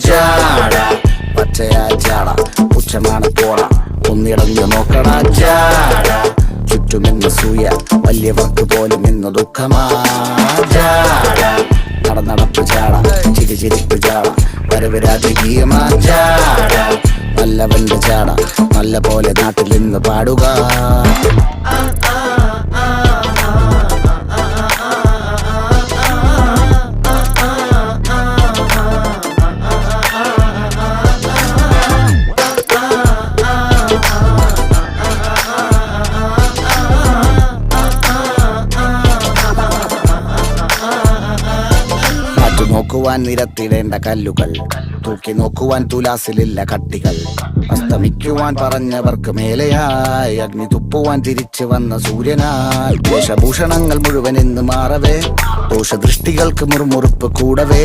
ജാട പച്ചയാ ജാട പുച്ഛമാണ് പോട ഒന്നിടഞ്ഞു നോക്കണ ജാട ചുറ്റുമെന്ന് സൂയ വലിയവർക്ക് പോലും ഇന്ന് ദുഃഖമാ ജാട നടപ്പ് ജാട ചിരിപ്പ് ജാട വരവ് രാജകീയമാ ജാട നല്ലവന്റെ ജാട നല്ല പോലെ നാട്ടിൽ നിന്ന് പാടുക. നോക്കുവാൻ നിരത്തിടേണ്ട കല്ലുകൾ, തൂക്കി നോക്കുവാൻ തുലാസിലില്ല കട്ടികൾ, അസ്തമിക്കുവാൻ പറഞ്ഞവർക്ക് മേലെയായി അഗ്നി തുപ്പുവാൻ തിരിച്ചു വന്ന സൂര്യനായി വേഷഭൂഷണങ്ങൾ മുഴുവൻ ഇന്ന് മാറവേ ദോഷദൃഷ്ടികൾക്ക് മുറുമുറുപ്പ് കൂടവേ